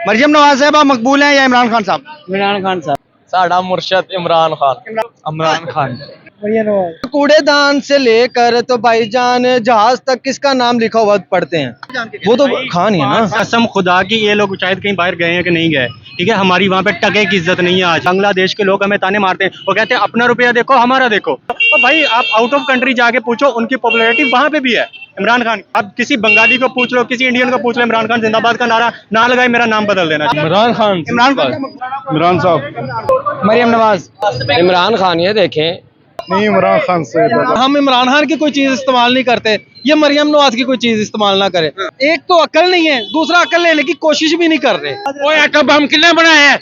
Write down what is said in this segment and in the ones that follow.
मरियम नवाज साहब मकबूल हैं या इमरान खान साहब? इमरान खान साहब। साडा मुर्शद इमरान खान। इमरान खान। कूड़ेदान से लेकर तो भाईजान जहाज तक किसका नाम लिखा हुआ पढ़ते हैं? वो तो खान ही है ना। कसम खुदा की ये लोग शायद कहीं बाहर गए हैं कि नहीं गए, ठीक है। हमारी वहाँ पे टके की इज्जत नहीं है। आज बांग्लादेश के लोग हमें ताने मारते हैं, वो कहते हैं अपना रुपया देखो हमारा देखो। तो भाई आप आउट ऑफ कंट्री जाके पूछो, उनकी पॉपुलैरिटी वहाँ पे भी है। इमरान खान, आप किसी बंगाली को पूछ लो, किसी इंडियन को पूछ लो, इमरान खान जिंदाबाद का नारा ना लगाए, मेरा नाम बदल देना। इमरान खान। इमरान साहब। मरियम नवाज। इमरान खान ये देखें। नहीं, इमरान खान से। हम इमरान खान की कोई चीज इस्तेमाल नहीं करते, ये मरियम नवाज की कोई चीज इस्तेमाल ना करे। एक तो अकल नहीं है, दूसरा अकल लेने की कोशिश भी नहीं कर रहे। हम किन्ने बनाए हैं?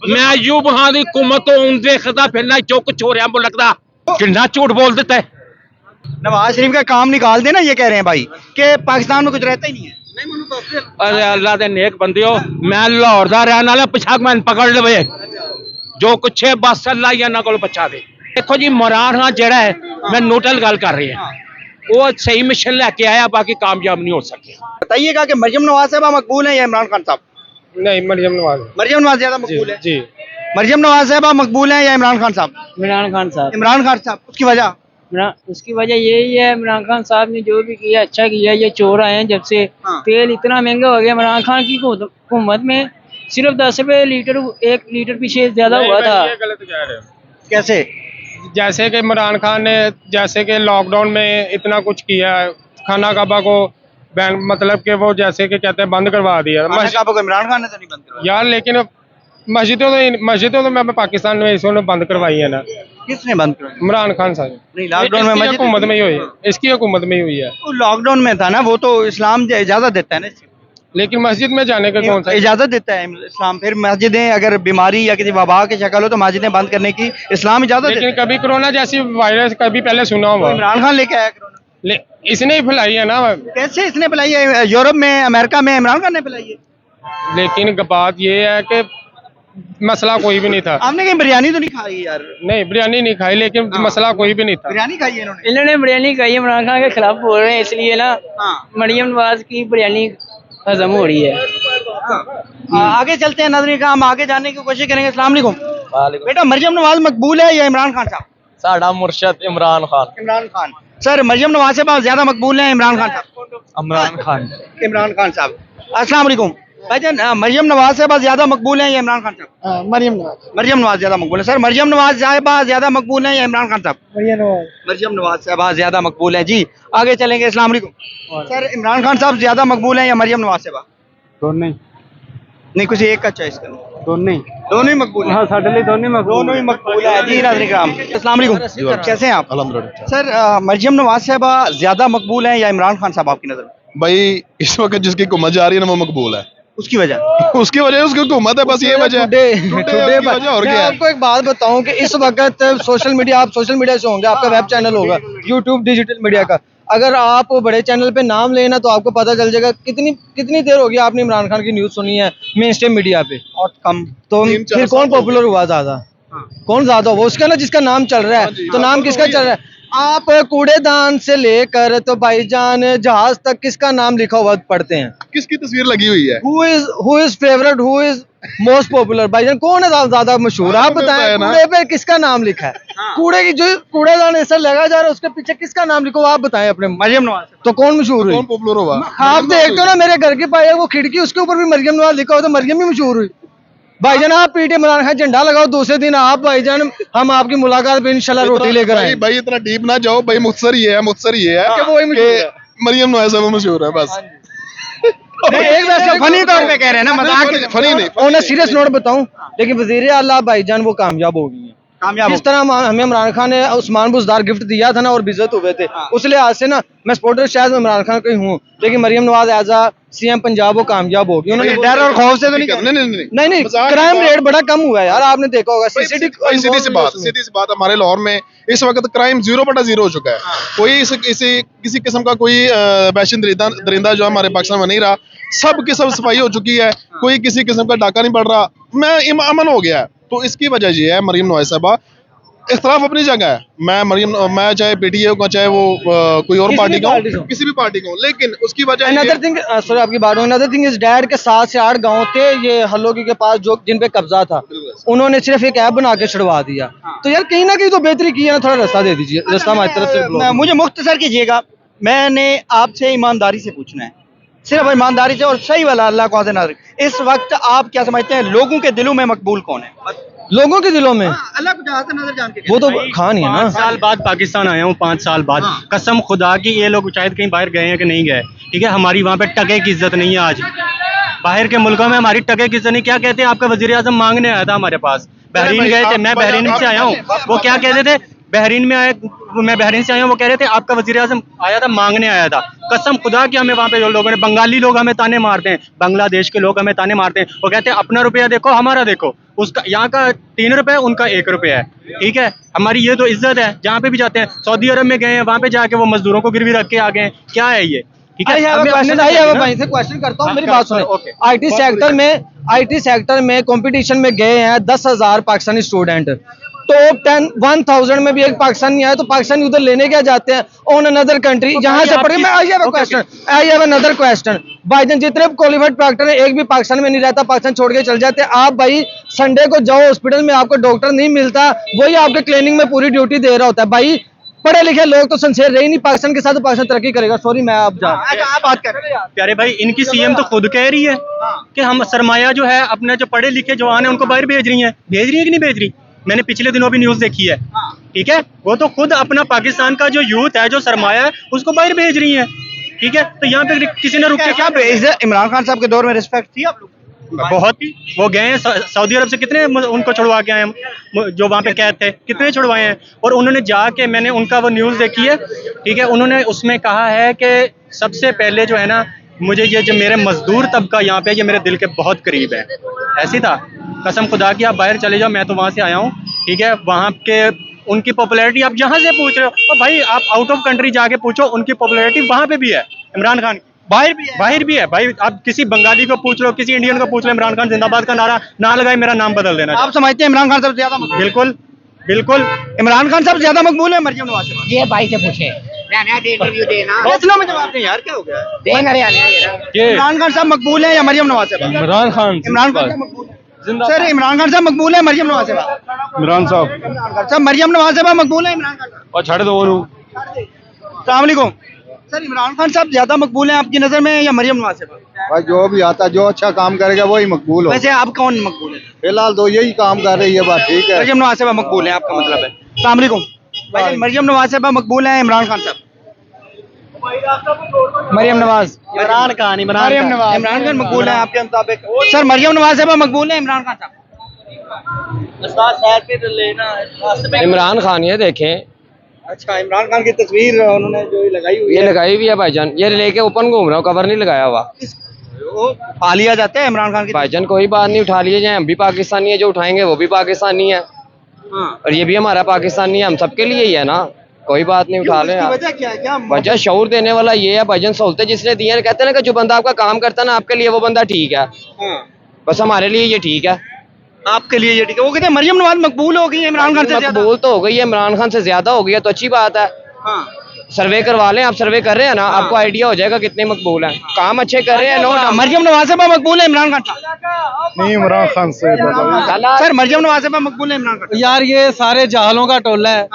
मैं यूब हाँ दी हुकूमत देखता फिरना जो कुछ हो रहा है लगता कितना झूठ बोल देता है। नवाज शरीफ का काम निकाल देना, ये कह रहे हैं भाई कि पाकिस्तान में कुछ रहता ही नहीं है। अरे अल्लाह दे नेक बंदे हो, मैं लाहौर दा रहने वाला, पिछा मैंने पकड़ ले जो कुछ है बस अल्लाह ही ना को बचा दे। देखो जी इमरान खान जेड़ा है, मैं नोटल गल कर रही है, वो सही मिशन लेके आया, बाकी कामयाब नहीं हो सके। बताइएगा कि मरियम नवाज साहब मकबूल हैं या इमरान खान साहब? नहीं, मरियम नवाज। मरियम नवाज ज्यादा मकबूल है। जी। मरियम नवाज साहब मकबूल हैं या इमरान खान साहब? इमरान खान साहब। इमरान खान साहब, उसकी वजह? उसकी वजह यही है, इमरान खान साहब ने जो भी किया अच्छा किया। ये चोर आए हैं जब से, तेल इतना महंगा हो गया। इमरान खान की हुकूमत में सिर्फ 10 रुपए लीटर, 1 लीटर पीछे ज्यादा हुआ था। ये गलत कह रहे हो। कैसे? जैसे कि इमरान खान ने जैसे कि लॉकडाउन में इतना कुछ किया, खाना काबा को बैन, मतलब कि वो जैसे कि कहते हैं बंद करवा दिया। इमरान खान ने तो नहीं बंद करवाया यार, लेकिन मस्जिदों तो मैं पाकिस्तान में इसने बंद करवाई है ना। किसने बंद करवाया? इमरान खान साहब। नहीं, लॉकडाउन में हुकूमत में ही हुई है, इसकी हुकूमत में ही हुई है। लॉकडाउन में था ना, वो तो इस्लाम इजाजत देता है ना, लेकिन मस्जिद में जाने का कौन सा इजाजत देता है इस्लाम? फिर मस्जिदें अगर बीमारी या किसी वबा की शक्ल हो तो मस्जिदें बंद करने की इस्लाम इजाजत देता है। लेकिन कभी कोरोना जैसी वायरस कभी पहले सुना हुआ? इमरान खान लेके आया कोरोना। इसने ही फैलाई है ना। कैसे इसने फैलाई है? यूरोप में, अमेरिका में इमरान खान ने फैलाई है। लेकिन बात ये है कि मसला कोई भी नहीं था। आपने कहीं बिरयानी तो नहीं खाई यार? नहीं, बिरयानी नहीं खाई, लेकिन मसला कोई भी नहीं था। बिरयानी खाई है इन्होंने बिरयानी खाई, इमरान खान के खिलाफ बोल रहे हैं इसलिए ना। मरियम नवाज की बिरयानी हजम हो रही है। आगे चलते हैं नाज़रीन का, हम आगे जाने की कोशिश करेंगे। अस्सलाम वालेकुम बेटा, मरियम नवाज मकबूल है या इमरान खान साहब? साडा मुर्शद इमरान खान। इमरान खान। सर, मरियम नवाज साहब ज्यादा मकबूल हैं इमरान खान साहब? इमरान खान। इमरान खान साहब। अस्सलाम वालेकुम भाईजान, मरियम नवाज साहब ज्यादा मकबूल हैं या इमरान खान साहब? मरियम नवाज। मरियम नवाज ज्यादा मकबूल है। सर, मरियम नवाज साहब ज्यादा मकबूल हैं या इमरान खान साहब? मरियम नवाज। मरियम नवाज साहब ज्यादा मकबूल है। जी आगे चलेंगे। अस्सलाम वालेकुम सर, इमरान खान साहब ज्यादा मकबूल हैं या मरियम नवाज साहब? दोनों ही। नहीं, कुछ एक का चॉइस करो। दोनों ही। दोनों ही मकबूल है। हाँ, साढ़े लिए दोनों ही मकबूल है। जी नाज़रीन किराम, अस्सलाम वालेकुम, कैसे हैं आप? अल्हम्दुलिल्लाह। सर, मरियम नवाज साहब ज्यादा मकबूल हैं या इमरान खान साहब आपकी नजर में? भाई इस वक्त जिसकी हुकूमत जा रही है ना वो मकबूल है। उसकी वजह? उसकी वजह उसकी हुकूमत है, बस ये वजह है। और मैं क्या है? आपको एक बात बताऊं कि इस वक्त सोशल मीडिया, आप सोशल मीडिया से होंगे, आपका वेब चैनल होगा, यूट्यूब डिजिटल मीडिया का, अगर आप बड़े चैनल पे नाम लेना तो आपको पता चल जाएगा कितनी देर हो गई आपने इमरान खान की न्यूज सुनी है मेन स्ट्रीम मीडिया पे। बहुत कम। तो फिर कौन पॉपुलर हुआ ज्यादा? कौन ज्यादा हुआ? उसका ना जिसका नाम चल रहा है। तो नाम किसका चल रहा है? आप कूड़ेदान से लेकर तो भाईजान जहाज तक किसका नाम लिखा हुआ पढ़ते हैं? किसकी तस्वीर लगी हुई है? Who is favourite, who is most popular? भाईजान कौन है ज्यादा मशहूर? आप बताएं, कूड़े पे किसका नाम लिखा है? कूड़े की जो कूड़ेदान ऐसा लगा जा रहा है उसके पीछे किसका नाम लिखो, आप बताएं अपने। मरियम नवाज। तो कौन मशहूर हुई? कौन पॉपुलर होगा? आप देखते हो ना, मेरे घर की पाए वो खिड़की, उसके ऊपर भी मरियम नवाज लिखा हो तो मरियम ही मशहूर हुई। भाईजान आप पीटे इमरान खान झंडा लगाओ, दूसरे दिन आप भाईजान हम आपकी मुलाकात पे इंशाल्लाह रोटी लेकर आए। भाई इतना डीप ना जाओ भाई, मुझसर ही है कि वो ही मशहूर है। मरियम नवाज साहब मशहूर है बस। एक वैसे फनी तौर पे कह रहे हैं ना, मजाक फनी नहीं। और सीरियस नोट बताऊं, लेकिन वजीर आला भाईजान वो कामयाब हो गई है। कामयाब जिस तरह हमें इमरान खान ने उस्मान बुज़दार गिफ्ट दिया था ना और बेइज्जत हुए थे, उस लिहाज से ना मैं सपोर्टर शायद इमरान खान का ही हूँ, लेकिन मरियम नवाज एज आ CM पंजाब वो कामयाब होगी। उन्होंने डर और खौफ से तो नहीं, क्राइम रेट बड़ा कम हुआ है यार, आपने देखा होगा। सीधी सी बात हमारे लाहौर में इस वक्त क्राइम 0/0 हो चुका है। कोई किसी किस्म का कोई वैश्य दरिंदा जो हमारे पाकिस्तान में नहीं रहा, सब की सब सफाई हो चुकी है, कोई किसी किस्म का डाका नहीं पड़ रहा, मैं अमन हो गया है। तो इसकी वजह ये है मरियम नवाज साहबा इख्तलाफ अपनी जगह है। मैं चाहे पीटीए का, चाहे वो कोई और पार्टी का हो, किसी भी पार्टी का हो, लेकिन उसकी वजह अनदर थिंग, सॉरी आपकी बात, अनदर थिंग इज डैड के 7 से 8 गांव थे ये हल्लोकी के पास जो जिन पे कब्जा था, उन्होंने सिर्फ एक ऐप बना के छुड़वा दिया। तो यार कहीं ना कहीं तो बेहतरी की है ना, थोड़ा रास्ता दे दीजिए, रास्ता हमारी तरफ से। मुझे मुख्तसर कीजिएगा, मैंने आपसे ईमानदारी से पूछना है, सिर्फ ईमानदारी से और सही वाला अल्लाह को नाज़िर। इस वक्त आप क्या समझते हैं लोगों के दिलों में मकबूल कौन है? लोगों के दिलों में अल्लाह को जहाँ से नजर जान के वो तो खान ही है ना। 5 साल बाद पाकिस्तान आया हूँ, 5 साल बाद। कसम खुदा की ये लोग शायद कहीं बाहर गए हैं कि नहीं गए, ठीक है। हमारी वहाँ पे टके की इज्जत नहीं है आज। बाहर के मुल्कों में हमारी टके की इज्जत नहीं। क्या कहते हैं, आपका वजीर आजम मांगने आया था हमारे पास, बहरीन गए थे, मैं बहरीन से आया हूँ। वो क्या कहते थे, बहरीन में आए, मैं बहरीन से आया हूँ, वो कह रहे थे आपका वजीर आजम आया था, मांगने आया था। कसम खुदा की हमें वहाँ पे जो लोगों ने, बंगाली लोग हमें ताने मारते हैं, बांग्लादेश के लोग हमें ताने मारते हैं। वो कहते हैं अपना रुपया देखो, हमारा देखो। उसका यहाँ का 3 रुपये, उनका 1 रुपया है, ठीक है। हमारी ये तो इज्जत है। जहाँ पे भी जाते हैं, सऊदी अरब में गए हैं, वहाँ पे जाके वो मजदूरों को गिरवी रख के आ गए हैं। क्या है ये, ठीक है। क्वेश्चन करता हूँ, मेरी बात सुनो। आईटी सेक्टर में कंपटीशन में गए हैं 10,000 पाकिस्तानी स्टूडेंट, टॉप 10 1000 में भी एक पाकिस्तानी आया, तो पाकिस्तानी उधर लेने क्या जाते हैं ऑन अनदर कंट्री जहां से पढ़े। मैं आई हैव अनदर क्वेश्चन। भाईजान जितने क्वालिफाइड डॉक्टर हैं एक भी पाकिस्तान में नहीं रहता, पाकिस्तान छोड़ के चल जाते हैं। आप भाई संडे को जाओ हॉस्पिटल में, आपको डॉक्टर नहीं मिलता, वही आपके क्लिनिक में पूरी ड्यूटी दे रहा होता है। भाई पढ़े लिखे लोग तो सिंसियर रहे नहीं पाकिस्तान के साथ, तो पाकिस्तान तरक्की करेगा। सॉरी मैं आप बात कर रहे हैं प्यारे भाई, इनकी सीएम तो खुद कह रही है कि हम सरमाया जो है अपने जो पढ़े लिखे जवान है उनको बाहर भेज रही है कि नहीं भेज रही। मैंने पिछले दिनों भी न्यूज देखी है, ठीक है। वो तो खुद अपना पाकिस्तान का जो यूथ है, जो सरमाया है, उसको बाहर भेज रही है, ठीक है। तो यहाँ पे किसी ने रुक के क्या, इमरान खान साहब के दौर में रिस्पेक्ट थी आप लोग? बहुत ही। वो गए हैं सऊदी अरब से, कितने उनको छुड़वा के आए हम, जो वहाँ पे कैद थे, कितने छुड़वाए हैं। और उन्होंने जाके, मैंने उनका वो न्यूज़ देखी है, ठीक है। उन्होंने उसमें कहा है कि सबसे पहले जो है ना, मुझे ये जो मेरे मजदूर तबका यहाँ पे, ये मेरे दिल के बहुत करीब है। ऐसी था, कसम खुदा की। आप बाहर चले जाओ, मैं तो वहाँ से आया हूँ, ठीक है। वहाँ के उनकी पॉपुलैरिटी आप जहाँ से पूछ रहे हो, तो भाई आप आउट ऑफ कंट्री जाके पूछो, उनकी पॉपुलैरिटी वहाँ पे भी है इमरान खान की। बाहर भी है भाई। आप किसी बंगाली को पूछ लो, किसी इंडियन को पूछ लो, इमरान खान जिंदाबाद का नारा ना लगाए, मेरा नाम बदल देना। आप समझते हैं इमरान खान साहब ज्यादा? बिल्कुल बिल्कुल। इमरान खान साहब ज्यादा मकबूल है मरियम नवाज से? ये भाई से पूछे, इंटरव्यू देना, इतना में जवाब दें यार, क्या हो गया? ये इमरान खान साहब मकबूल है या मरियम नवाज से? इमरान खान मकबूल है। सर इमरान खान साहब मकबूल है मरियम नवाज से? इमरान साहब मरियम नवाज से मकबूल है इमरान खान? और छड़ दो। अस्सलाम वालेकुम सर, इमरान खान साहब ज्यादा मकबूल हैं आपकी नजर में या मरियम नवाज से? भाई जो भी आता, जो अच्छा काम करेगा वही मकबूल हो। वैसे आप कौन मकबूल है? फिलहाल तो यही काम कर रही है, बात ठीक है। मरियम नवाज साहब मकबूल है, आपका मतलब है। अस्सलाम वालेकुम भाई, मरियम नवाज साहब मकबूल है इमरान खान साहब? मरियम नवाज, इमरान खान मकबूल है आपके मुताबिक? सर मरियम नवाज साहब मकबूल है इमरान खान साहब? इमरान खान ये देखें, अच्छा, इमरान खान की तस्वीर उन्होंने जो लगाई हुई ये लगाई हुई है भाईजान, ये लेके ओपन घूम रहा हूँ, कवर नहीं लगाया हुआ। उठा लिया जाता है इमरान खान की भाईजान कोई बात नहीं, उठा लिए जाए, हम भी पाकिस्तानी है, जो उठाएंगे वो भी पाकिस्तानी है। और ये भी हमारा पाकिस्तानी है, हम सबके लिए ही है ना, कोई बात नहीं, उठा लें। वजह क्या है? क्या वजह शऊर देने वाला ये है भाईजान, सहूलतें जिसने दी है, कहते हैं ना कि जो बंदा आपका काम करता है ना आपके लिए, वो बंदा ठीक है। बस हमारे लिए ये ठीक है, आपके लिए ये ठीक है। वो कहते हैं मरियम नवाज मकबूल हो गई है इमरान खान से ज्यादा। मकबूल तो हो गई है, इमरान खान से ज्यादा हो गई है, तो अच्छी बात है। सर्वे करवा लें, आप सर्वे कर रहे हैं ना, आपको आइडिया हो जाएगा कितने मकबूल हैं, काम अच्छे कर रहे हैं। नो मरियम नवाज से मकबूल है इमरान खान? नहीं, इमरान खान से। सर मरियम नवाज से मकबूल है इमरान खान? यार ये सारे जाहलों का टोला है,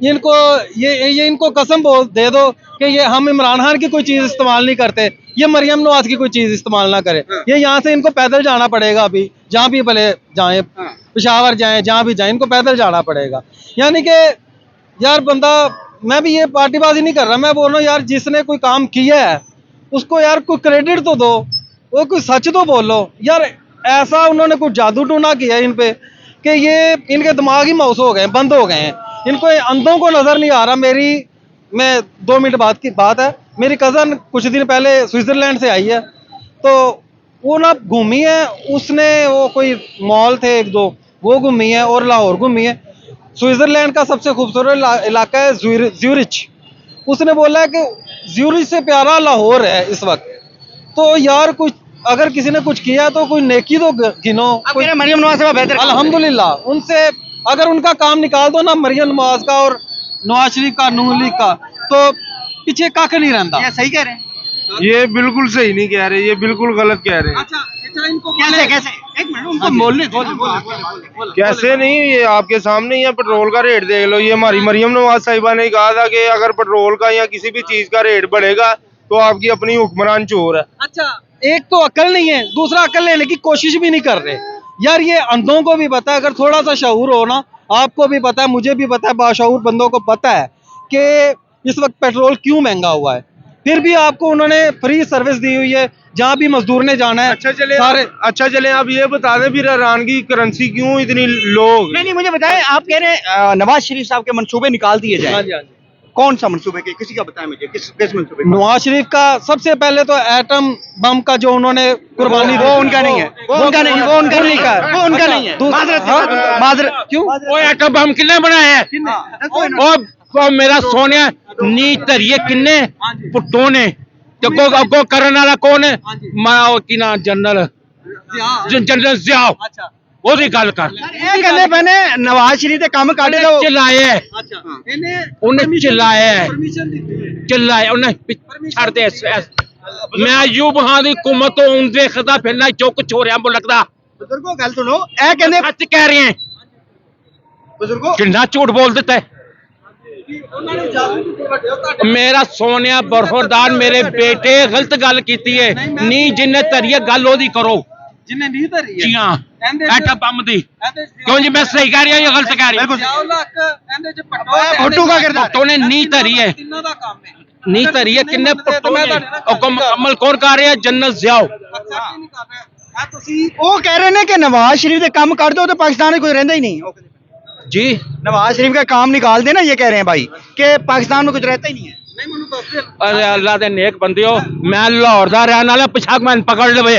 इनको ये इनको कसम बोल दे दो कि ये हम इमरान खान की कोई चीज इस्तेमाल नहीं करते, ये मरियम नवाज की कोई चीज इस्तेमाल ना करे। ये यहाँ से इनको पैदल जाना पड़ेगा, अभी जहाँ भी भले जाएं, पेशावर जाएं, जहाँ भी जाएं, इनको पैदल जाना पड़ेगा। यानी कि यार बंदा, मैं भी ये पार्टीबाजी नहीं कर रहा, मैं बोल रहा हूँ यार जिसने कोई काम किया है उसको यार कोई क्रेडिट तो दो, वो कोई सच तो बोलो यार। ऐसा उन्होंने कुछ जादू टूना किया इन पे कि ये इनके दिमाग ही माउस हो गए, बंद हो गए हैं, इनको अंधों को नजर नहीं आ रहा। मैं 2 मिनट बाद की बात है, मेरी कज़न कुछ दिन पहले स्विट्जरलैंड से आई है, तो वो ना घूमी है, उसने वो कोई मॉल थे 1-2 वो घूमी है और लाहौर घूमी है। स्विट्जरलैंड का सबसे खूबसूरत इलाका है ज्यूरिच। उसने बोला है कि ज्यूरिच से प्यारा लाहौर है इस वक्त। तो यार कुछ अगर किसी ने कुछ किया तो कोई नेकी तो गिनो। मरियम नवाज से बेहतर अल्हम्दुलिल्लाह, उनसे अगर उनका काम निकाल दो ना मरियम नवाज का और नवाज शरीफ का, नून लीग का, तो पीछे कख नहीं रहता। ये सही कह रहे हैं? ये बिल्कुल सही नहीं कह रहे, ये बिल्कुल गलत कह रहे हैं। अच्छा इनको कैसे कैसे? एक मिनट उनको बोलने दो। कैसे नहीं, ये आपके सामने ही है। पेट्रोल का रेट देख लो, ये हमारी मरियम नवाज साहिबा ने कहा था कि अगर पेट्रोल का या किसी भी चीज का रेट बढ़ेगा तो आपकी अपनी हुक्मरान चोर है। अच्छा एक तो अकल नहीं है, दूसरा अकल लेने की कोशिश भी नहीं कर रहे यार। ये अंधों को भी पता है, अगर थोड़ा सा शऊर हो ना, आपको भी पता है, मुझे भी पता है, बाशऊर बंदों को पता है कि इस वक्त पेट्रोल क्यों महंगा हुआ है। फिर भी आपको उन्होंने फ्री सर्विस दी हुई है, जहाँ भी मजदूर ने जाना है। अच्छा चले आप ये बता दें फिर ईरान की करेंसी क्यों इतनी लोग। नहीं मुझे बताएं, आप कह रहे हैं नवाज शरीफ साहब के मंसूबे निकाल दिए जाए। हाँ जी, हाँ जी। कौन सा मंसूबे के, किसी का बताएं मुझे, किस मंसूबे का? नवाज शरीफ का सबसे पहले तो एटम बम का जो उन्होंने कुर्बानी दी, वो उनका नहीं है, वो उनका नहीं है, वो उनका नहीं है, वो उनका नहीं है। माजरत क्यों? वो एटम बम किन्ने बनाया है? ਉਹ ਮੇਰਾ ਸੋਹਣਿਆ ਨੀ ਧਰੀਏ ਕਿੰਨੇ ਪੁੱਟੋ ਨੇ ਤੇ ਅੱਗੋਂ ਕਰਨ ਵਾਲਾ ਕੌਣ ਹੈ? ਮੈਂ ਉਹ ਕੀ ਨਾ ਜਨਰਲ ਜ਼ਿਆਓ ਉਹਦੀ ਗੱਲ ਕਰ। ਇਹ ਕਹਿੰਦੇ ਪਏ ਨੇ ਨਵਾਜ਼ ਸ਼ਰੀਫ ਦੇ ਕੰਮ ਕੱਢ ਦਿਓ। ਚਲਾਇਆ ਉਹਨੇ ਚਲਾਇਆ ਉਹਨੇ ਛੱਡ ਦੇ। ਮੈਂ ਅਯੂਬ ਖਾਨ ਦੀ ਹਕੂਮਤ ਤੋਂ ਹੁਣ ਦੇਖਦਾ ਫਿਰਨਾ ਚੁੱਕ ਛੋਰਿਆਂ ਮੁਲਕ ਦਾ। ਬਜ਼ੁਰਗੋ ਗੱਲ ਸੁਣੋ, ਇਹ ਕਹਿੰਦੇ ਸੱਚ ਕਹਿ ਰਹੇ ਹੈ ਬਜ਼ੁਰਗੋ। ਕਿੰਨਾ ਝੂਠ ਬੋਲ ਦਿੱਤਾ ਹੈ। मेरा सोनिया बरखुरदार मेरे बेटे गलत गल कीती है नी जिन्ने धरी है गल ओदी करो जिन्हें नहीं धरी है। जी हां एटम बम दी क्यों जी मैं सही कह रही हूं या गलत कह रही हूं? भुट्टो का किरदार भुट्टो ने नी धरी है, नी धरी है किन्ने भुट्टो ने अमल कौन कर रहा है? जन्नत जियाओ। ਉਹ ਕਹਿ ਰਹੇ ਨੇ ਕਿ नवाज शरीफ ਦੇ ਕੰਮ ਕੱਢ ਦੋ तो पाकिस्तान में कोई रहता ही नहीं। जी नवाज शरीफ का काम निकाल देना, ये कह रहे हैं भाई कि पाकिस्तान में कुछ रहता ही नहीं है। अरे अल्लाह दे नेक बंदियो, मैं लाहौर दा रहने वाला, पिछाक मैंने पकड़ ले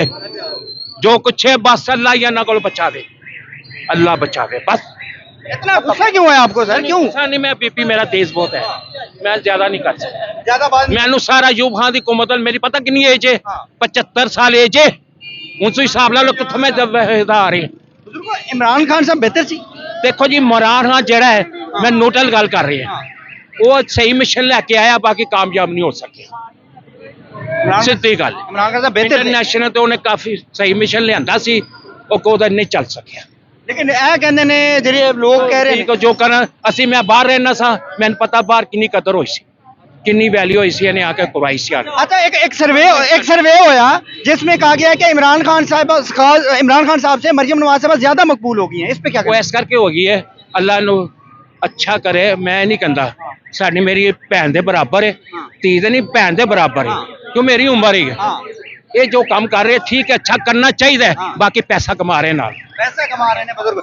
जो कुछ है बस अल्लाह ही ना को बचा दे, अल्लाह बचा दे बस। इतना गुस्सा क्यों है आपको सर? क्यों गुस्सा नहीं, मैं बीपी मेरा तेज बहुत है, मैं ज्यादा नहीं कर सकता। ज्यादा बात मैनू सारा यूब खान दी हुकूमत मेरी पता कितनी एज है? 75 साल एज है। उनसे हिसाब ला लो कितों मैं आ रही। इमरान खान साहब बेहतर सी। देखो जी इमरान खान जेड़ा है, मैं नोटल गल कर रही है, वो सही मिशन लैके आया, बाकी कामयाब नहीं हो सके। सीधी गल इमरान खान साहब बेहतर इंटरनेशनल तो उन्हें काफी सही मिशन लिया सी, वो कोदा नहीं चल सकिया। लेकिन ਇਹ ਕਹਿੰਦੇ ਨੇ ਜਿਹੜੇ ਲੋਕ ਕਹਿ ਰਹੇ ਨੇ को जो करन ਅਸੀਂ मैं बाहर रहना सा, मैंने पता बाहर कितनी कदर हुई सी, कितनी वैल्यू हुई सी, इन्हें आके करवाई सी। अच्छा एक सर्वे होया जिसमें कहा गया कि इमरान खान साहब से मरियम नवाज साहब ज्यादा मकबूल हो गई हैं, इस पे क्या वो इस करके हो गई है, अल्लाह नु अच्छा करे, मैं नहीं कहता। साडी मेरी भैन दे बराबर है, धी दे नहीं भैन दे बराबर है, क्यों मेरी उम्र ही है। ये जो काम कर रहे ठीक है, अच्छा करना चाहिए, बाकी पैसा कमा रहे नाल। पैसा कमा रहे हैं बुजुर्ग।